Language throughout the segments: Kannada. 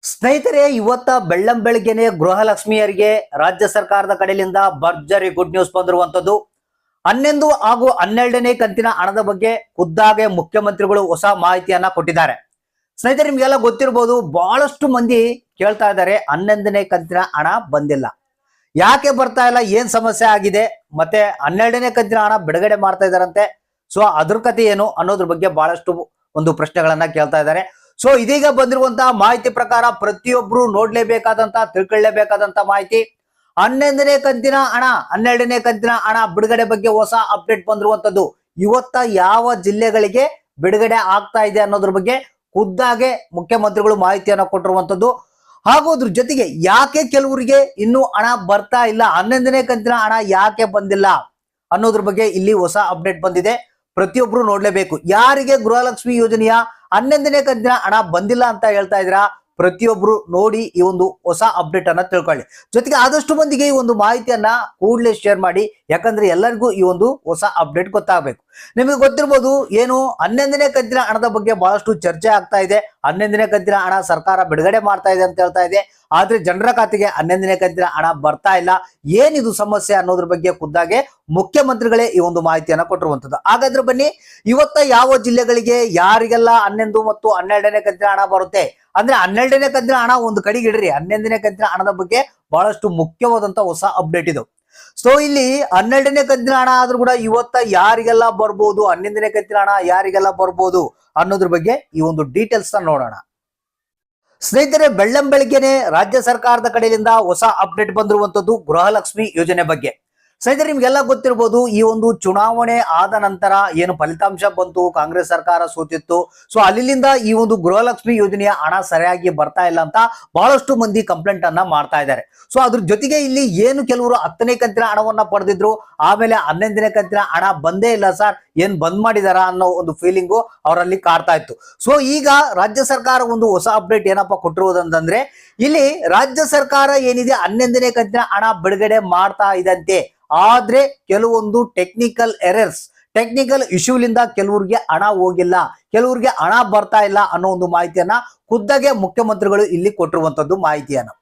ಸ್ನೇಹಿತರೆ, ಇವತ್ತ ಬೆಳ್ಳಂಬೆಳಗ್ಗೆನೆ ಗೃಹಲಕ್ಷ್ಮಿಯರಿಗೆ ರಾಜ್ಯ ಸರ್ಕಾರದ ಕಡೆಯಿಂದ ಭರ್ಜರಿ ಗುಡ್ ನ್ಯೂಸ್ ಬಂದಿರುವಂತದ್ದು. 11 ಹಾಗೂ 12ನೇ ಕಂತಿನ ಹಣದ ಬಗ್ಗೆ ಖುದ್ದಾಗೆ ಮುಖ್ಯಮಂತ್ರಿಗಳು ಹೊಸ ಮಾಹಿತಿಯನ್ನ ಕೊಟ್ಟಿದ್ದಾರೆ. ಸ್ನೇಹಿತರೆ, ನಿಮ್ಗೆಲ್ಲ ಗೊತ್ತಿರಬಹುದು, ಬಹಳಷ್ಟು ಮಂದಿ ಕೇಳ್ತಾ ಇದ್ದಾರೆ 11ನೇ ಕಂತಿನ ಹಣ ಬಂದಿಲ್ಲ, ಯಾಕೆ ಬರ್ತಾ ಇಲ್ಲ, ಏನ್ ಸಮಸ್ಯೆ ಆಗಿದೆ, ಮತ್ತೆ 12ನೇ ಕಂತಿನ ಹಣ ಬಿಡುಗಡೆ ಮಾಡ್ತಾ ಇದಾರಂತೆ. ಸೊ ಅದ್ರ ಕತೆ ಏನು ಅನ್ನೋದ್ರ ಬಗ್ಗೆ ಬಹಳಷ್ಟು ಒಂದು ಪ್ರಶ್ನೆಗಳನ್ನ ಕೇಳ್ತಾ ಇದ್ದಾರೆ. ಸೊ ಇದೀಗ ಬಂದಿರುವಂತಹ ಮಾಹಿತಿ ಪ್ರಕಾರ ಪ್ರತಿಯೊಬ್ರು ನೋಡ್ಲೇಬೇಕಾದಂತ ತಿಳ್ಕೊಳ್ಳೇಬೇಕಾದಂತ ಮಾಹಿತಿ, 11ನೇ ಕಂತಿನ ಹಣ 12ನೇ ಕಂತಿನ ಹಣ ಬಿಡುಗಡೆ ಬಗ್ಗೆ ಹೊಸ ಅಪ್ಡೇಟ್ ಬಂದಿರುವಂತದ್ದು. ಇವತ್ತ ಯಾವ ಜಿಲ್ಲೆಗಳಿಗೆ ಬಿಡುಗಡೆ ಆಗ್ತಾ ಇದೆ ಅನ್ನೋದ್ರ ಬಗ್ಗೆ ಖುದ್ದಾಗೆ ಮುಖ್ಯಮಂತ್ರಿಗಳು ಮಾಹಿತಿಯನ್ನ ಕೊಟ್ಟಿರುವಂತದ್ದು. ಹಾಗೂ ಅದ್ರ ಜೊತೆಗೆ ಯಾಕೆ ಕೆಲವರಿಗೆ ಇನ್ನೂ ಹಣ ಬರ್ತಾ ಇಲ್ಲ, 11ನೇ ಕಂತಿನ ಹಣ ಯಾಕೆ ಬಂದಿಲ್ಲ ಅನ್ನೋದ್ರ ಬಗ್ಗೆ ಇಲ್ಲಿ ಹೊಸ ಅಪ್ಡೇಟ್ ಬಂದಿದೆ. ಪ್ರತಿಯೊಬ್ರು ನೋಡ್ಲೇಬೇಕು. ಯಾರಿಗೆ ಗೃಹಲಕ್ಷ್ಮಿ ಯೋಜನೆಯ 11ನೇ ಕಂತಿನ ಹಣ ಬಂದಿಲ್ಲ ಅಂತ ಹೇಳ್ತಾ ಇದ್ದೀರಾ, ಪ್ರತಿಯೊಬ್ರು ನೋಡಿ ಈ ಒಂದು ಹೊಸ ಅಪ್ಡೇಟ್ ಅನ್ನ ತಿಳ್ಕೊಳ್ಳಿ. ಜೊತೆಗೆ ಆದಷ್ಟು ಮಂದಿಗೆ ಈ ಒಂದು ಮಾಹಿತಿಯನ್ನ ಕೂಡಲೇ ಶೇರ್ ಮಾಡಿ, ಯಾಕಂದ್ರೆ ಎಲ್ಲರಿಗೂ ಈ ಒಂದು ಹೊಸ ಅಪ್ಡೇಟ್ ಗೊತ್ತಾಗಬೇಕು. ನಿಮಗೆ ಗೊತ್ತಿರ್ಬೋದು, ಏನು 11ನೇ ಕಂತಿನ ಹಣದ ಬಗ್ಗೆ ಬಹಳಷ್ಟು ಚರ್ಚೆ ಆಗ್ತಾ ಇದೆ. 11ನೇ ಕಂತಿನ ಹಣ ಸರ್ಕಾರ ಬಿಡುಗಡೆ ಮಾಡ್ತಾ ಇದೆ ಅಂತ ಹೇಳ್ತಾ ಇದೆ, ಆದ್ರೆ ಜನರ ಖಾತೆಗೆ 11ನೇ ಕಂತಿನ ಹಣ ಬರ್ತಾ ಇಲ್ಲ. ಏನಿದು ಸಮಸ್ಯೆ ಅನ್ನೋದ್ರ ಬಗ್ಗೆ ಖುದ್ದಾಗೆ ಮುಖ್ಯಮಂತ್ರಿಗಳೇ ಈ ಒಂದು ಮಾಹಿತಿಯನ್ನ ಕೊಟ್ಟಿರುವಂತದ್ದು. ಹಾಗಾದ್ರೆ ಬನ್ನಿ, ಇವತ್ತ ಯಾವ ಜಿಲ್ಲೆಗಳಿಗೆ ಯಾರಿಗೆಲ್ಲ 11 ಮತ್ತು 12ನೇ ಕಂತಿನ ಹಣ ಬರುತ್ತೆ ಅಂದ್ರೆ 12ನೇ ಕಂತಿನ ಹಣ ಒಂದು ಕಡೆಗೆ ಇಡ್ರಿ, 11ನೇ ಕಂತಿನ ಹಣದ ಬಗ್ಗೆ ಬಹಳಷ್ಟು ಮುಖ್ಯವಾದಂತ ಹೊಸ ಅಪ್ಡೇಟ್ ಇದು. ಸೊ ಇಲ್ಲಿ 12ನೇ ಕಂತಿನ ಹಣ ಆದ್ರೂ ಕೂಡ ಇವತ್ತ ಯಾರಿಗೆಲ್ಲ ಬರ್ಬೋದು, 11ನೇ ಕಂತಿನ ಹಣ ಯಾರಿಗೆಲ್ಲ ಬರ್ಬೋದು ಅನ್ನೋದ್ರ ಬಗ್ಗೆ ಈ ಒಂದು ಡೀಟೇಲ್ಸ್ ನೋಡೋಣ. ಸ್ನೇಹಿತರೆ, ಬೆಳ್ಳಂಬೆಳಗ್ಗೆನೆ ರಾಜ್ಯ ಸರ್ಕಾರದ ಕಡೆಯಿಂದ ಹೊಸ ಅಪ್ಡೇಟ್ ಬಂದಿರುವಂತದ್ದು ಗೃಹಲಕ್ಷ್ಮಿ ಯೋಜನೆ ಬಗ್ಗೆ. ಸ್ನೇಹಿತರೆ, ನಿಮ್ಗೆಲ್ಲ ಗೊತ್ತಿರಬಹುದು, ಈ ಒಂದು ಚುನಾವಣೆ ಆದ ನಂತರ ಏನು ಫಲಿತಾಂಶ ಬಂತು, ಕಾಂಗ್ರೆಸ್ ಸರ್ಕಾರ ಸೋತಿತ್ತು. ಸೊ ಅಲ್ಲಿಂದ ಈ ಒಂದು ಗೃಹಲಕ್ಷ್ಮಿ ಯೋಜನೆಯ ಹಣ ಸರಿಯಾಗಿ ಬರ್ತಾ ಇಲ್ಲ ಅಂತ ಬಹಳಷ್ಟು ಮಂದಿ ಕಂಪ್ಲೇಂಟ್ ಅನ್ನ ಮಾಡ್ತಾ ಇದ್ದಾರೆ. ಸೊ ಅದ್ರ ಜೊತೆಗೆ ಇಲ್ಲಿ ಏನು ಕೆಲವರು 10ನೇ ಕಂತಿನ ಹಣವನ್ನ ಪಡೆದಿದ್ರು, ಆಮೇಲೆ 11ನೇ ಕಂತಿನ ಹಣ ಬಂದೇ ಇಲ್ಲ ಸರ್, ಏನ್ ಬಂದ್ ಮಾಡಿದಾರ ಅನ್ನೋ ಒಂದು ಫೀಲಿಂಗು ಅವರಲ್ಲಿ ಕಾಡ್ತಾ ಇತ್ತು. ಸೊ ಈಗ ರಾಜ್ಯ ಸರ್ಕಾರ ಒಂದು ಹೊಸ ಅಪ್ಡೇಟ್ ಏನಪ್ಪಾ ಕೊಟ್ಟಿರುವುದಂತಂದ್ರೆ, ಇಲ್ಲಿ ರಾಜ್ಯ ಸರ್ಕಾರ ಏನಿದೆ 11ನೇ ಕಂತಿನ ಹಣ ಬಿಡುಗಡೆ ಮಾಡ್ತಾ ಇದಂತೆ, ಆದ್ರೆ ಕೆಲವೊಂದು ಟೆಕ್ನಿಕಲ್ ಇಶ್ಯೂಲಿಂದ ಕೆಲವ್ರಿಗೆ ಹಣ ಹೋಗಿಲ್ಲ, ಕೆಲವ್ರಿಗೆ ಹಣ ಬರ್ತಾ ಇಲ್ಲ ಅನ್ನೋ ಒಂದು ಮಾಹಿತಿಯನ್ನ ಖುದ್ದಾಗೆ ಮುಖ್ಯಮಂತ್ರಿಗಳು ಇಲ್ಲಿ ಕೊಟ್ಟಿರುವಂತದ್ದು ಮಾಹಿತಿಯನ್ನ.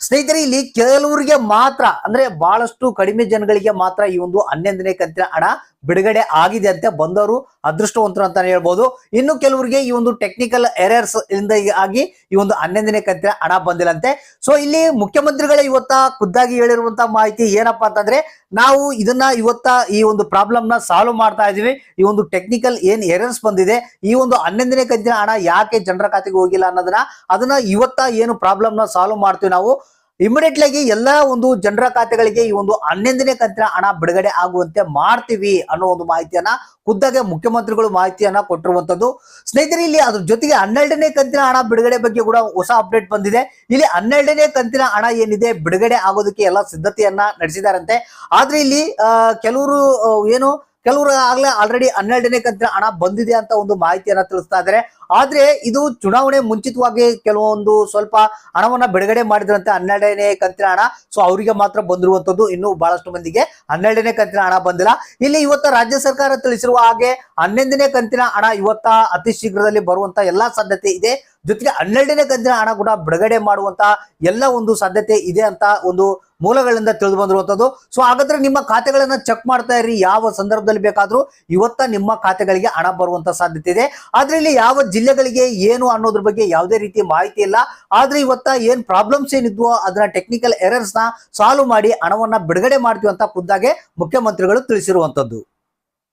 ಸ್ನೇಹಿತರೆ, ಇಲ್ಲಿ ಕೆಲವರಿಗೆ ಮಾತ್ರ ಅಂದ್ರೆ ಬಹಳಷ್ಟು ಕಡಿಮೆ ಜನಗಳಿಗೆ ಮಾತ್ರ ಈ ಒಂದು 11ನೇ ಕಂತಿನ ಹಣ ಬಿಡುಗಡೆ ಆಗಿದೆ ಅಂತ, ಬಂದವರು ಅದೃಷ್ಟವಂತರು ಅಂತಾನೆ ಹೇಳ್ಬೋದು. ಇನ್ನು ಕೆಲವರಿಗೆ ಈ ಒಂದು ಟೆಕ್ನಿಕಲ್ ಎರರ್ಸ್ ಇಂದ ಆಗಿ ಈ ಒಂದು 11ನೇ ಕಂತಿನ ಹಣ ಬಂದಿಲ್ಲಂತೆ. ಸೊ ಇಲ್ಲಿ ಮುಖ್ಯಮಂತ್ರಿಗಳ ಇವತ್ತ ಖುದ್ದಾಗಿ ಹೇಳಿರುವಂತಹ ಮಾಹಿತಿ ಏನಪ್ಪಾ ಅಂತಂದ್ರೆ, ನಾವು ಇದನ್ನ ಇವತ್ತ ಈ ಒಂದು ಪ್ರಾಬ್ಲಮ್ ನ ಸಾಲ್ವ್ ಮಾಡ್ತಾ ಇದೀವಿ. ಈ ಒಂದು ಟೆಕ್ನಿಕಲ್ ಏನ್ ಎರರ್ಸ್ ಬಂದಿದೆ, ಈ ಒಂದು 11ನೇ ಕಂತಿನ ಹಣ ಯಾಕೆ ಜನರ ಖಾತೆಗೆ ಹೋಗಿಲ್ಲ ಅದನ್ನ ಇವತ್ತ ಏನು ಪ್ರಾಬ್ಲಮ್ ನ ಸಾಲ್ವ್ ಮಾಡ್ತೀವಿ ನಾವು, ಇಮಿಡಿಯೇಟ್ಲಿ ಆಗಿ ಎಲ್ಲಾ ಒಂದು ಜನರ ಖಾತೆಗಳಿಗೆ ಈ ಒಂದು 11ನೇ ಕಂತಿನ ಹಣ ಬಿಡುಗಡೆ ಆಗುವಂತೆ ಮಾಡ್ತೀವಿ ಅನ್ನೋ ಒಂದು ಮಾಹಿತಿಯನ್ನ ಖುದ್ದಾಗೆ ಮುಖ್ಯಮಂತ್ರಿಗಳು ಮಾಹಿತಿಯನ್ನ ಕೊಟ್ಟಿರುವಂತದ್ದು. ಸ್ನೇಹಿತರೆ, ಇಲ್ಲಿ ಅದ್ರ ಜೊತೆಗೆ 12ನೇ ಕಂತಿನ ಹಣ ಬಿಡುಗಡೆ ಬಗ್ಗೆ ಕೂಡ ಹೊಸ ಅಪ್ಡೇಟ್ ಬಂದಿದೆ. ಇಲ್ಲಿ 12ನೇ ಕಂತಿನ ಹಣ ಏನಿದೆ ಬಿಡುಗಡೆ ಆಗೋದಕ್ಕೆ ಎಲ್ಲ ಸಿದ್ಧತೆಯನ್ನ ನಡೆಸಿದಾರಂತೆ. ಆದ್ರೆ ಇಲ್ಲಿ ಕೆಲವರು ಆಗ್ಲೇ ಆಲ್ರೆಡಿ 12ನೇ ಕಂತಿನ ಹಣ ಬಂದಿದೆ ಅಂತ ಒಂದು ಮಾಹಿತಿಯನ್ನ ತಿಳಿಸ್ತಾ ಇದ್ದಾರೆ. ಆದ್ರೆ ಇದು ಚುನಾವಣೆ ಮುಂಚಿತವಾಗಿ ಕೆಲವೊಂದು ಸ್ವಲ್ಪ ಹಣವನ್ನ ಬಿಡುಗಡೆ ಮಾಡಿದ್ರಂತೆ 12ನೇ ಕಂತಿನ ಹಣ. ಸೊ ಅವರಿಗೆ ಮಾತ್ರ ಬಂದಿರುವಂತದ್ದು, ಇನ್ನು ಬಹಳಷ್ಟು ಮಂದಿಗೆ 12ನೇ ಕಂತಿನ ಹಣ ಬಂದಿಲ್ಲ. ಇಲ್ಲಿ ಇವತ್ತ ರಾಜ್ಯ ಸರ್ಕಾರ ತಿಳಿಸಿರುವ ಹಾಗೆ 11ನೇ ಕಂತಿನ ಹಣ ಇವತ್ತ ಅತಿ ಶೀಘ್ರದಲ್ಲಿ ಬರುವಂತ ಎಲ್ಲಾ ಸಾಧ್ಯತೆ ಇದೆ. ಜೊತೆಗೆ 12ನೇ ಕಂತಿನ ಹಣ ಕೂಡ ಬಿಡುಗಡೆ ಮಾಡುವಂತ ಎಲ್ಲ ಒಂದು ಸಾಧ್ಯತೆ ಇದೆ ಅಂತ ಒಂದು ಮೂಲಗಳಿಂದ ತಿಳಿದು ಬಂದಿರುವಂತದ್ದು. ಸೊ ಹಾಗಾದ್ರೆ ನಿಮ್ಮ ಖಾತೆಗಳನ್ನ ಚೆಕ್ ಮಾಡ್ತಾ ಇರಿ, ಯಾವ ಸಂದರ್ಭದಲ್ಲಿ ಬೇಕಾದ್ರೂ ಇವತ್ತ ನಿಮ್ಮ ಖಾತೆಗಳಿಗೆ ಹಣ ಬರುವಂತ ಸಾಧ್ಯತೆ ಇದೆ. ಆದ್ರೆ ಇಲ್ಲಿ ಯಾವ ಜಿಲ್ಲೆಗಳಿಗೆ ಏನು ಅನ್ನೋದ್ರ ಬಗ್ಗೆ ಯಾವುದೇ ರೀತಿ ಮಾಹಿತಿ ಇಲ್ಲ. ಆದ್ರೆ ಇವತ್ತ ಏನ್ ಪ್ರಾಬ್ಲಮ್ಸ್ ಏನಿದ್ವೋ ಅದನ್ನ ಟೆಕ್ನಿಕಲ್ ಎರರ್ಸ್ ನ ಸಾಲ್ವ್ ಮಾಡಿ ಹಣವನ್ನ ಬಿಡುಗಡೆ ಮಾಡ್ತೀವಿ ಅಂತ ಖುದ್ದಾಗೆ ಮುಖ್ಯಮಂತ್ರಿಗಳು ತಿಳಿಸಿರುವಂತದ್ದು.